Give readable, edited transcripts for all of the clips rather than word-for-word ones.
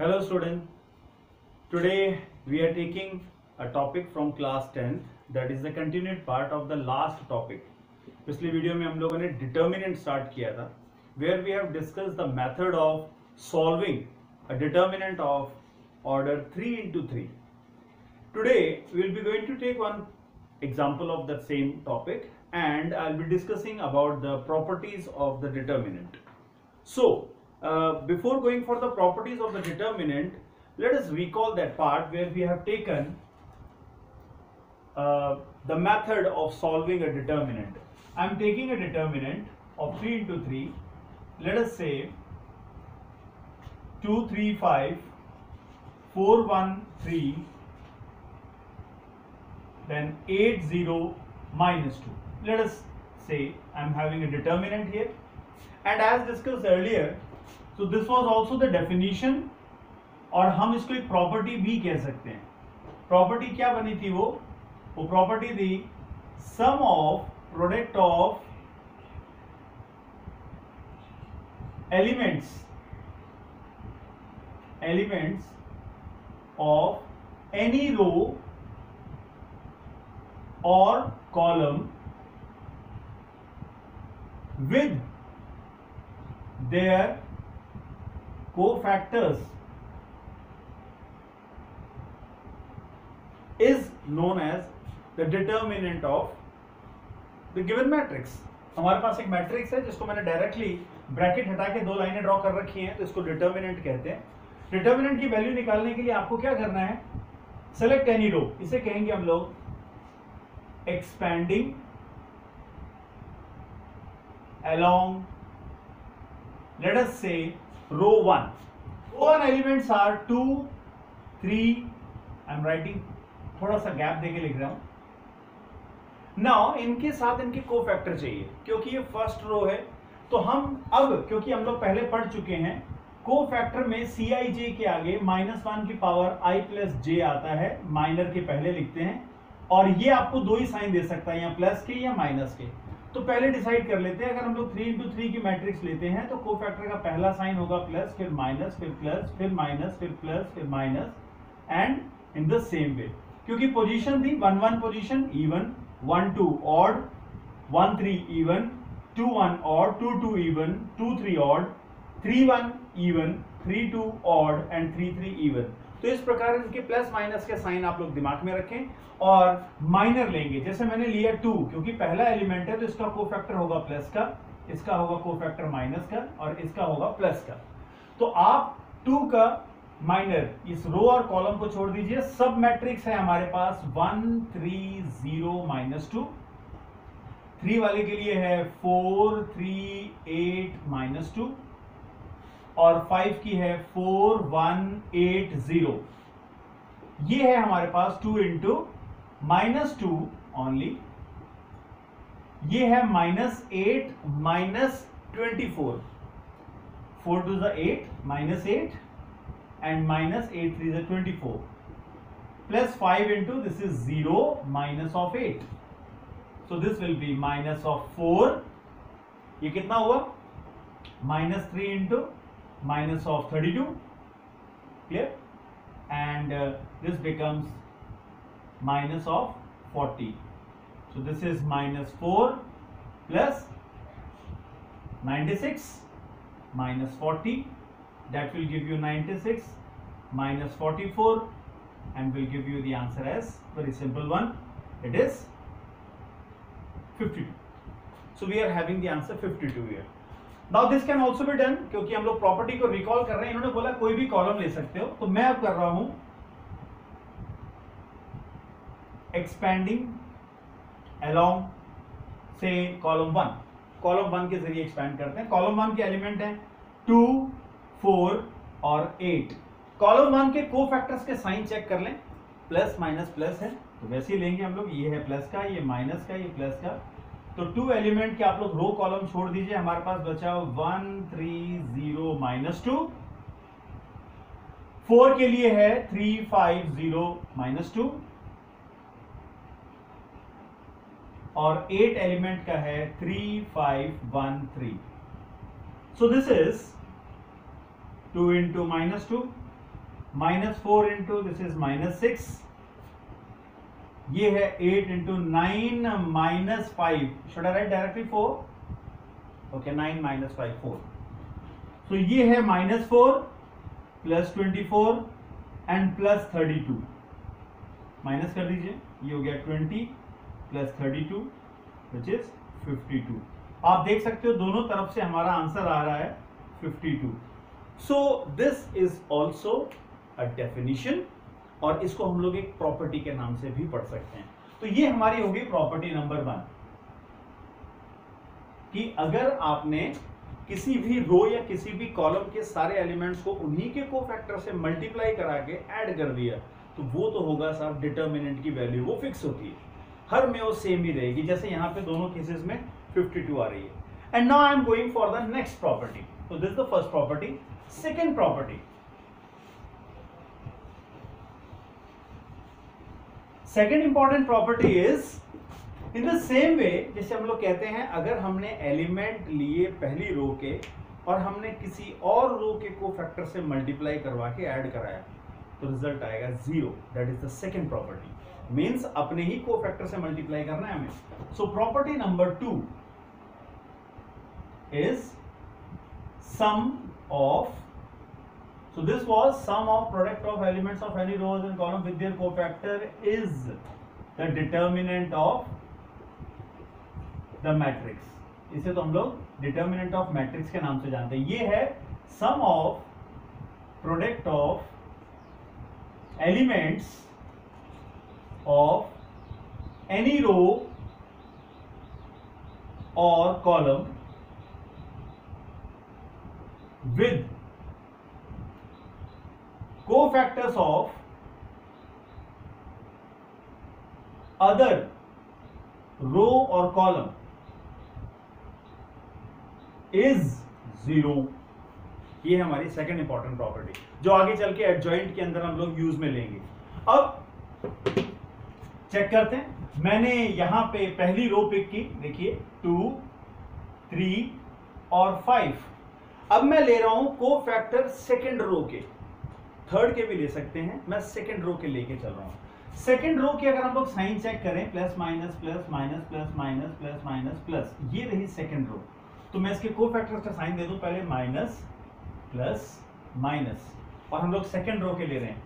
Hello student, today we are taking a topic from class 10th that is the continued part of the last topic. पिछली video में हम लोगों ने determinant start किया था where we have discussed the method of solving a determinant of order 3 into 3. Today we will be going to take one example of the same topic and I'll be discussing about the properties of the determinant. So before going for the properties of the determinant, let us recall that part where we have taken the method of solving a determinant. I am taking a determinant of 3 into 3. Let us say 2, 3, 5, 4, 1, 3, then 8, 0, minus 2. Let us say I am having a determinant here. And as discussed earlier, so this was also the definition और हम इसको एक property भी कह सकते हैं. Property क्या बनी थी? वो प्रॉपर्टी थी sum of product of elements of any row और column with their cofactors is known as the determinant of the given matrix. हमारे पास एक मैट्रिक्स है जिसको मैंने डायरेक्टली ब्रैकेट हटा के दो लाइनें ड्रॉ कर रखी हैं, तो इसको डिटर्मिनेंट कहते हैं. डिटर्मिनेंट की वैल्यू निकालने के लिए आपको क्या करना है? सेलेक्ट एनी रो, इसे कहेंगे हम लोग expanding along, let us say row 1. Row 1 elements are 2, 3. I am writing थोड़ा सा गैप देके लिख रहा हूं. नाउ इनके साथ इनके कोफैक्टर चाहिए क्योंकि ये फर्स्ट रो है. तो हम अब क्योंकि हम लोग पहले पढ़ चुके हैं कोफैक्टर में Cij के आगे -1 की पावर i प्लस j आता है, माइनर के पहले लिखते हैं और ये आपको दो ही साइन दे सकता है, या प्लस के या माइनस के. तो पहले डिसाइड कर लेते हैं. अगर हम लोग 3 into 3 की मैट्रिक्स लेते हैं तो कोफैक्टर का पहला साइन होगा प्लस, फिर माइनस, फिर प्लस, फिर माइनस, फिर प्लस, फिर minus, and in the same वे. क्योंकि पोजीशन थी 1 1 position even, 1 2 odd, 1 3 even, 2 1 odd, 2 2 even, 2 3 odd, 3 1 even, 3 2 odd and 3 3 even. तो इस प्रकार इनके प्लस माइनस के साइन आप लोग दिमाग में रखें और माइनर लेंगे. जैसे मैंने लिया 2 क्योंकि पहला एलिमेंट है तो इसका कोफैक्टर होगा प्लस का, इसका होगा कोफैक्टर माइनस का और इसका होगा प्लस का. तो आप 2 का माइनर इस रो और कॉलम को छोड़ दीजिए. सब मैट्रिक्स है हमारे पास 1 3 0 -2. 3 वाले के लिए है 4 3 8 -2 और 5 की है 4 1 8 0. ये है हमारे पास 2 into -2 ओनली. ये है -8 -24. 4 2 is 8 -8 and -8 3 is 24 plus 5 into this is 0 minus of 8. So this will be minus of 4. ये कितना हुआ? -3 into minus of 32. Clear? And this becomes minus of 40. So this is -4 plus 96 minus 40. That will give you 96 minus 44 and will give you the answer as very simple one. It is 52. So we are having the answer 52 here. Now this can also be done क्योंकि हम लोग property को recall कर रहे हैं. इन्होंने बोला कोई भी कॉलम ले सकते हो, तो मैं अब कर रहा हूं एक्सपैंडिंग अलोंग से कॉलम 1. कॉलम 1 के जरिए एक्सपैंड करते हैं. कॉलम 1 के एलिमेंट हैं 2 4 और 8. कॉलम 1 के कोफैक्टर्स के साइन चेक कर लें. प्लस माइनस प्लस है तो वैसे ही लेंगे हम लोग. ये है प्लस का, ये माइनस का, ये प्लस का. तो 2 एलिमेंट के आप लोग रो कॉलम छोड़ दीजिए. हमारे पास बचा 1 3 0 -2. 4 के लिए है 3 5 0 -2 और 8 एलिमेंट का है 3 5 1 3. So this is 2 into -2 -4 into this is -6, ये है 8 into 9 -5, should I right directly 4? Okay, 9 - 5 4, तो ये है -4 प्लस 24 एंड प्लस 32, माइनस कर दीजिए, ये हो गया 20 प्लस 32 विच इज 52। आप देख सकते हो दोनों तरफ से हमारा आंसर आ रहा है 52। So this is also a definition, और इसको हम लोग एक प्रॉपर्टी के नाम से भी पढ़ सकते हैं। तो ये हमारी होगी प्रॉपर्टी नंबर 1, कि अगर आपने किसी भी रो या किसी भी कॉलम के सारे एलिमेंट्स को उन्हीं के कोफैक्टर से मल्टीप्लाई करा के ऐड कर दिया, तो वो तो होगा साहब डिटर्मिनेंट की वैल्यू वो फिक्स होती है, हर में वो सेम ही रहेगी, जैसे यहां पे दोनों केसेस में 52 आ रही है। And now I am going for the next property. तो this is the first property. Second property, second important property is in the same way, जैसे हम लोग कहते हैं अगर हमने एलिमेंट लिए पहली रो के और हमने किसी और रो के कोफैक्टर से मल्टीप्लाई करवा के ऐड कराया, तो रिजल्ट आएगा 0। That is the second property, means अपने ही कोफैक्टर से मल्टीप्लाई करना है हमें। So property number 2 is sum of, so this was sum of product of elements of any rows and column with their cofactor is the determinant of the matrix। इसे तो हम लोग determinant of matrix के नाम से जानते हैं। ये है sum of product of elements of any row or column with cofactors of other row or column is 0। ये हमारी सेकंड इंपॉर्टेंट प्रॉपर्टी, जो आगे चल के एडजॉइंट के अंदर हम लोग यूज में लेंगे। अब चेक करते हैं, मैंने यहां पे पहली रो पिक की, देखिए 2, 3 और 5। अब मैं ले रहा हूं कोफैक्टर सेकंड रो के, थर्ड के भी ले सकते हैं, मैं सेकंड रो के लेके चल रहा हूं। सेकंड रो की अगर हम लोग साइन चेक करें, plus minus plus minus plus minus plus minus plus, ये रही सेकंड रो। तो मैं इसके कोफैक्टर्स का साइन दे दूं, पहले माइनस प्लस माइनस, और हम लोग सेकंड रो के ले रहे हैं।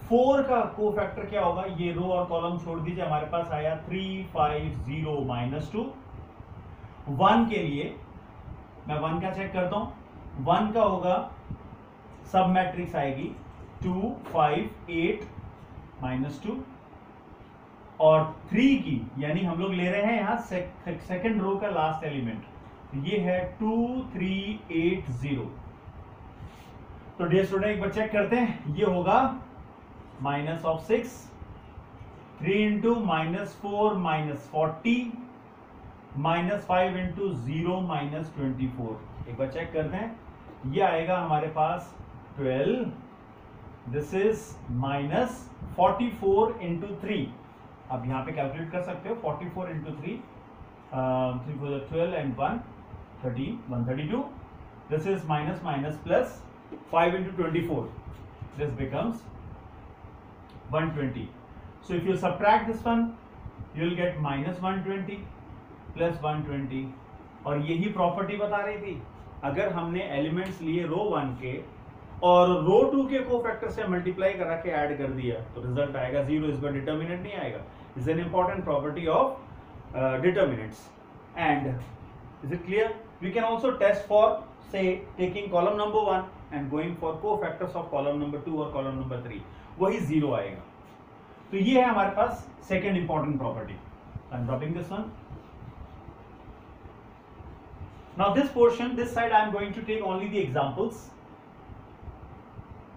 4 का कोफैक्टर क्या होगा, ये रो और कॉलम छोड़ दीजिए, हमारे पास आया 3 5 0 -2। 1 के लिए मैं 1 का चेक करता हूं, 1 का होगा सब मैट्रिक्स आएगी 2 5 8 -2, और 3 की यानी हम लोग ले रहे हैं यहां सेकंड रो का लास्ट एलिमेंट, ये है 2 3 8 0। तो डियर स्टूडेंट एक बार चेक करते हैं, ये होगा -6, 3 इंटू -4 -40, -5 इंटू 0 -24। एक बार चेक करते हैं, ये आएगा हमारे पास 12, दिस इज -44 इंटू 3। अब यहां पे कैलकुलेट कर सकते हो, 44 into 3, 3 4 12 and 1 13 132। This is minus minus plus 5 into 24, this becomes 120. So if you subtract this one, you will get -120 plus 120। और यही प्रॉपर्टी बता रही थी, अगर हमने एलिमेंट्स लिए रो 1 के और रो 2 के कोफैक्टर से मल्टीप्लाई करा के ऐड कर दिया, तो रिजल्ट आएगा 0। इस बार डिटर्मिनेंट नहीं आएगा। Is an important property of determinants. And is it clear? We can also test for say taking column number 1 and going for cofactors of column number 2 और column number 3, वही 0 आएगा। तो ये है हमारे पास second important property. I am dropping this one. Now this portion, this side I am going to take only the examples,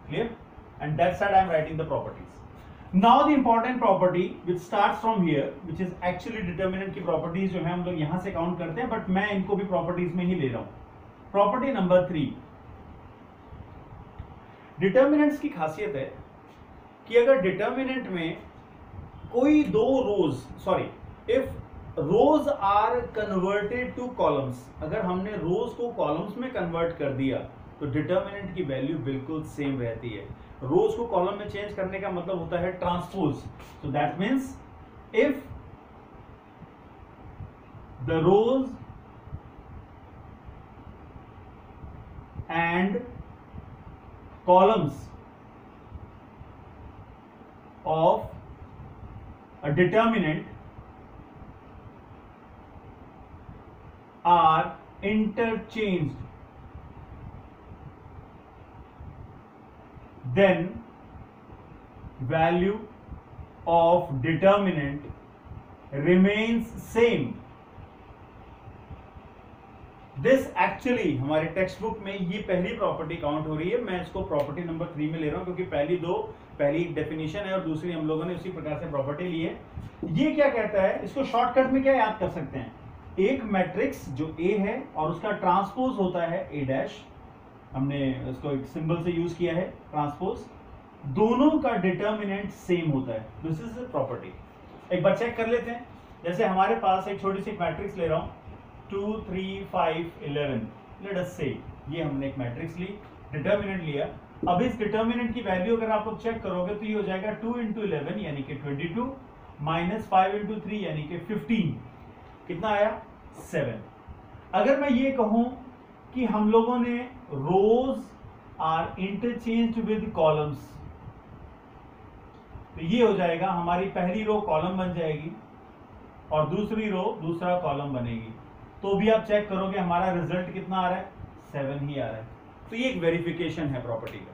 clear? And that side I am writing the properties. Now the important property which starts from here, which is actually determinant की properties जो है हम लोग यहां से count करते हैं, but मैं इनको भी प्रॉपर्टीज में ही ले रहा हूं। प्रॉपर्टी नंबर 3, डिटर्मिनेंट्स की खासियत है कि अगर डिटर्मिनेंट में कोई दो rows, sorry, if rows are converted to columns, अगर हमने रोज को कॉलम्स में कन्वर्ट कर दिया तो डिटर्मिनेंट की वैल्यू बिल्कुल सेम रहती है। रोज को कॉलम में चेंज करने का मतलब होता है transpose. So that means if the rows and columns of a determinant are interchanged, then value of determinant remains same. This actually हमारे टेक्स्ट बुक में ये पहली प्रॉपर्टी काउंट हो रही है। मैं इसको प्रॉपर्टी नंबर 3 में ले रहा हूं क्योंकि पहली डेफिनेशन है और दूसरी हम लोगों ने उसी प्रकार से प्रॉपर्टी ली है। ये क्या कहता है, इसको शॉर्टकट में क्या याद कर सकते हैं, एक मैट्रिक्स जो ए है और उसका ट्रांसपोज होता है ए डैश, हमने इसको एक सिंबल से यूज किया है ट्रांसपोज, दोनों का डिटर्मिनेंट सेम होता है। This is the property. एक बार चेक कर लेते हैं। जैसे हमारे पास एक छोटी सी मैट्रिक्स ले रहा हूं 2 3 5 11, लेट अस से ये हमने एक मैट्रिक्स ली, डिटर्मिनेंट लिया। अब इस डिटर्मिनेंट की वैल्यू अगर आप लोग चेक करोगे तो ये हो जाएगा 2 into 11 यानी कि 22 माइनस 5 into 3 यानी कि 15, कितना आया 7। अगर मैं ये कहूं कि हम लोगों ने रोज आर इंटरचेंज्ड विद कॉलम्स, तो ये हो जाएगा हमारी पहली रो कॉलम बन जाएगी और दूसरी रो दूसरा कॉलम बनेगी। तो भी आप चेक करोगे हमारा रिजल्ट कितना आ रहा है, 7 ही आ रहा है। तो ये एक वेरिफिकेशन है प्रॉपर्टी का।